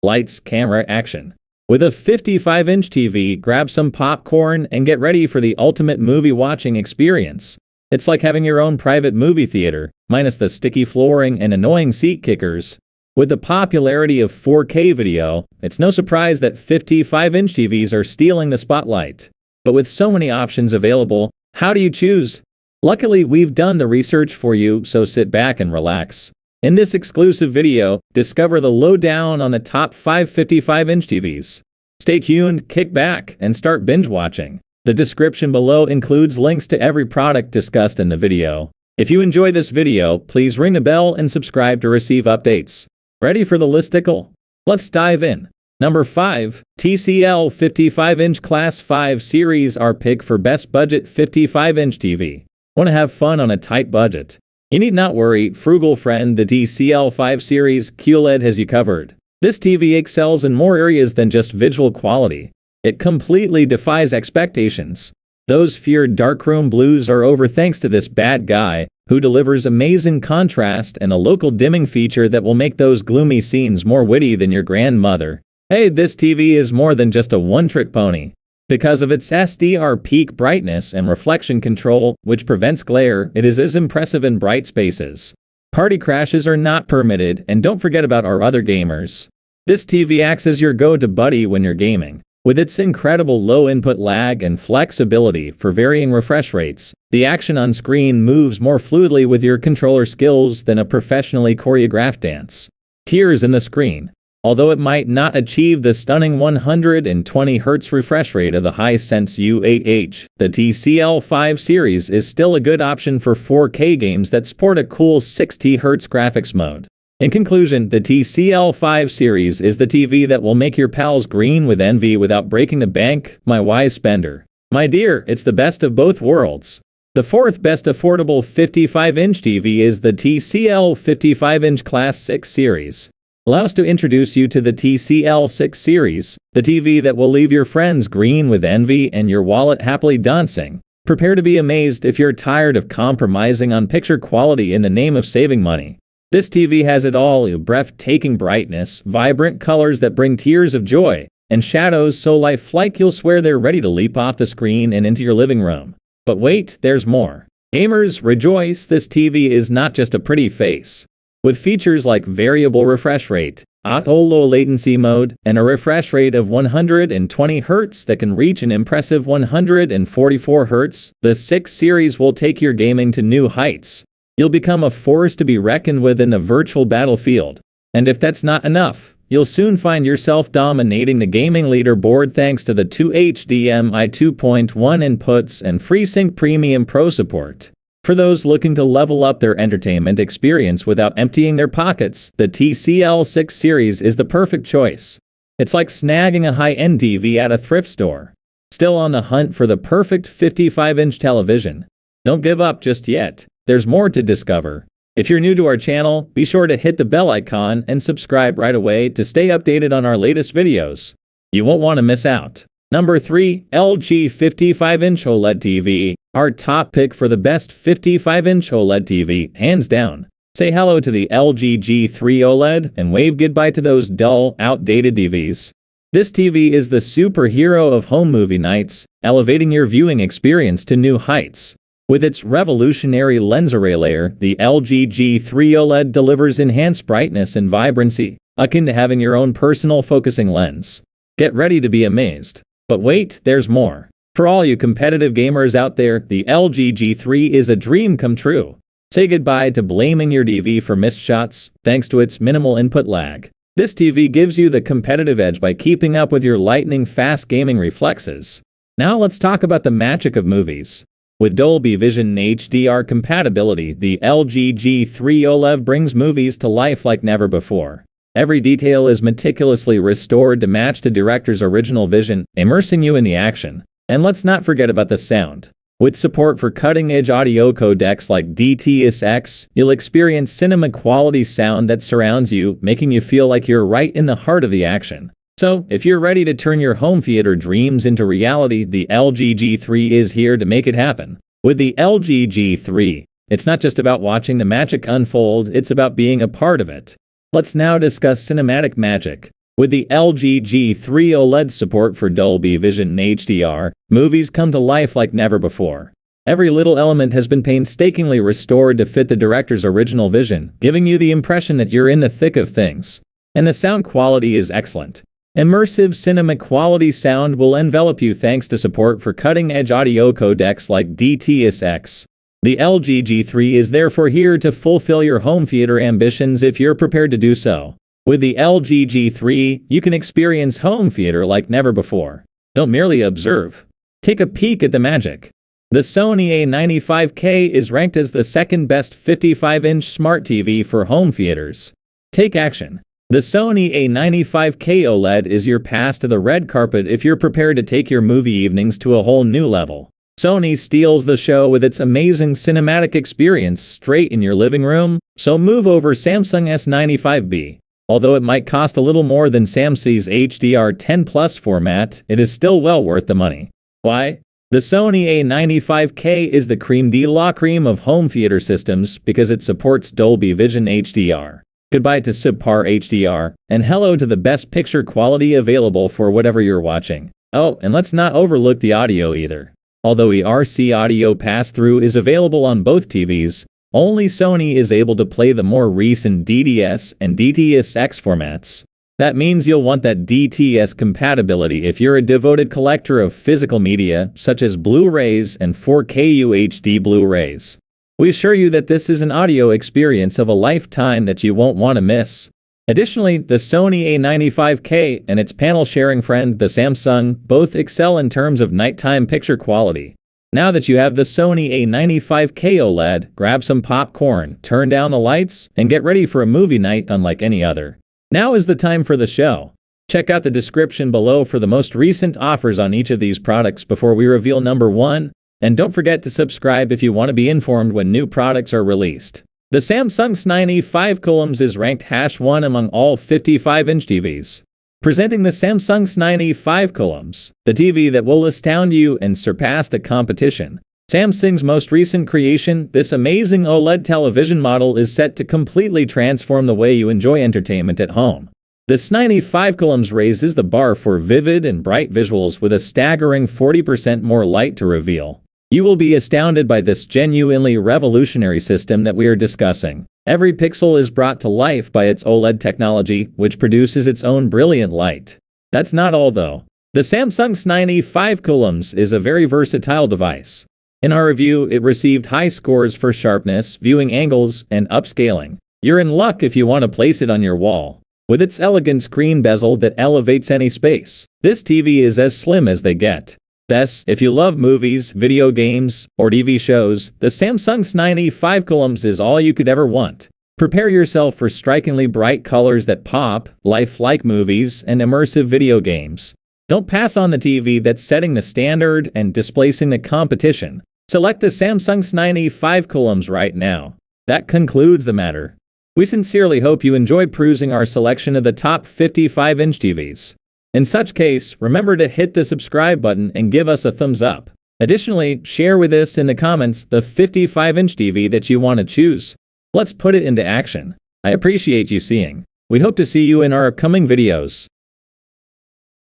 Lights, camera, action. With a 55-inch TV, grab some popcorn and get ready for the ultimate movie watching experience. It's like having your own private movie theater, minus the sticky flooring and annoying seat kickers. With the popularity of 4K video, it's no surprise that 55-inch TVs are stealing the spotlight. But with so many options available, how do you choose? Luckily, we've done the research for you, so sit back and relax. In this exclusive video, discover the lowdown on the top 5 55-inch TVs. Stay tuned, kick back, and start binge watching. The description below includes links to every product discussed in the video. If you enjoy this video, please ring the bell and subscribe to receive updates. Ready for the listicle? Let's dive in. Number 5. TCL 55-inch Class 5 Series, our pick for best budget 55-inch TV. Want to have fun on a tight budget? You need not worry, frugal friend, the TCL 5 Series QLED has you covered. This TV excels in more areas than just visual quality. It completely defies expectations. Those feared darkroom blues are over thanks to this bad guy, who delivers amazing contrast and a local dimming feature that will make those gloomy scenes more witty than your grandmother. Hey, this TV is more than just a one-trick pony. Because of its SDR peak brightness and reflection control, which prevents glare, it is as impressive in bright spaces. Party crashes are not permitted, and don't forget about our other gamers. This TV acts as your go-to buddy when you're gaming. With its incredible low input lag and flexibility for varying refresh rates, the action on screen moves more fluidly with your controller skills than a professionally choreographed dance. Tears in the screen. Although it might not achieve the stunning 120 Hz refresh rate of the Hisense U8H, the TCL 5 Series is still a good option for 4K games that sport a cool 60 Hz graphics mode. In conclusion, the TCL 5 Series is the TV that will make your pals green with envy without breaking the bank, my wise spender. My dear, it's the best of both worlds. The fourth best affordable 55-inch TV is the TCL 55-inch Class 6 Series. Allow us to introduce you to the TCL 6 Series, the TV that will leave your friends green with envy and your wallet happily dancing. Prepare to be amazed if you're tired of compromising on picture quality in the name of saving money. This TV has it all: breathtaking brightness, vibrant colors that bring tears of joy, and shadows so lifelike you'll swear they're ready to leap off the screen and into your living room. But wait, there's more. Gamers, rejoice, this TV is not just a pretty face. With features like variable refresh rate, auto low latency mode, and a refresh rate of 120 Hz that can reach an impressive 144 Hz, the 6 Series will take your gaming to new heights. You'll become a force to be reckoned with in the virtual battlefield. And if that's not enough, you'll soon find yourself dominating the gaming leaderboard thanks to the 2 HDMI 2.1 inputs and FreeSync Premium Pro support. For those looking to level up their entertainment experience without emptying their pockets, the TCL 6 Series is the perfect choice. It's like snagging a high-end TV at a thrift store. Still on the hunt for the perfect 55-inch television? Don't give up just yet. There's more to discover. If you're new to our channel, be sure to hit the bell icon and subscribe right away to stay updated on our latest videos. You won't want to miss out. Number 3. LG 55-inch OLED TV. Our top pick for the best 55-inch OLED TV, hands down. Say hello to the LG G3 OLED and wave goodbye to those dull, outdated TVs. This TV is the superhero of home movie nights, elevating your viewing experience to new heights. With its revolutionary lens array layer, the LG G3 OLED delivers enhanced brightness and vibrancy, akin to having your own personal focusing lens. Get ready to be amazed. But wait, there's more. For all you competitive gamers out there, the LG G3 is a dream come true. Say goodbye to blaming your TV for missed shots, thanks to its minimal input lag. This TV gives you the competitive edge by keeping up with your lightning-fast gaming reflexes. Now let's talk about the magic of movies. With Dolby Vision HDR compatibility, the LG G3 OLED brings movies to life like never before. Every detail is meticulously restored to match the director's original vision, immersing you in the action. And let's not forget about the sound. With support for cutting-edge audio codecs like DTS-X, you'll experience cinema-quality sound that surrounds you, making you feel like you're right in the heart of the action. So, if you're ready to turn your home theater dreams into reality, the LG G3 is here to make it happen. With the LG G3, it's not just about watching the magic unfold, it's about being a part of it. Let's now discuss cinematic magic. With the LG G3 OLED support for Dolby Vision and HDR, movies come to life like never before. Every little element has been painstakingly restored to fit the director's original vision, giving you the impression that you're in the thick of things. And the sound quality is excellent. Immersive cinema quality sound will envelop you thanks to support for cutting-edge audio codecs like DTS-X. The LG G3 is therefore here to fulfill your home theater ambitions if you're prepared to do so. With the LG G3, you can experience home theater like never before. Don't merely observe. Take a peek at the magic. The Sony A95K is ranked as the second best 55-inch smart TV for home theaters. Take action. The Sony A95K OLED is your pass to the red carpet if you're prepared to take your movie evenings to a whole new level. Sony steals the show with its amazing cinematic experience straight in your living room, so move over Samsung S95B. Although it might cost a little more than Samsung's HDR10 Plus format, it is still well worth the money. Why? The Sony A95K is the creme de la creme of home theater systems because it supports Dolby Vision HDR. Goodbye to subpar HDR, and hello to the best picture quality available for whatever you're watching. Oh, and let's not overlook the audio either. Although ERC audio pass-through is available on both TVs, only Sony is able to play the more recent DTS and DTS-X formats. That means you'll want that DTS compatibility if you're a devoted collector of physical media, such as Blu-rays and 4K UHD Blu-rays. We assure you that this is an audio experience of a lifetime that you won't want to miss. Additionally, the Sony A95K and its panel-sharing friend, the Samsung, both excel in terms of nighttime picture quality. Now that you have the Sony A95K OLED, grab some popcorn, turn down the lights, and get ready for a movie night unlike any other. Now is the time for the show. Check out the description below for the most recent offers on each of these products before we reveal number 1. And don't forget to subscribe if you want to be informed when new products are released. The Samsung S95 is ranked #1 among all 55-inch TVs. Presenting the Samsung S95, the TV that will astound you and surpass the competition. Samsung's most recent creation, this amazing OLED television model is set to completely transform the way you enjoy entertainment at home. The S95 raises the bar for vivid and bright visuals with a staggering 40% more light to reveal. You will be astounded by this genuinely revolutionary system that we are discussing. Every pixel is brought to life by its OLED technology, which produces its own brilliant light. That's not all though. The Samsung S95 is a very versatile device. In our review, it received high scores for sharpness, viewing angles, and upscaling. You're in luck if you want to place it on your wall. With its elegant screen bezel that elevates any space, this TV is as slim as they get. Thus, if you love movies, video games, or TV shows, the Samsung S95 is all you could ever want. Prepare yourself for strikingly bright colors that pop, lifelike movies, and immersive video games. Don't pass on the TV that's setting the standard and displacing the competition. Select the Samsung S95 right now. That concludes the matter. We sincerely hope you enjoyed perusing our selection of the top 55-inch TVs. In such case, remember to hit the subscribe button and give us a thumbs up. Additionally, share with us in the comments the 55-inch TV that you want to choose. Let's put it into action. I appreciate you seeing. We hope to see you in our upcoming videos.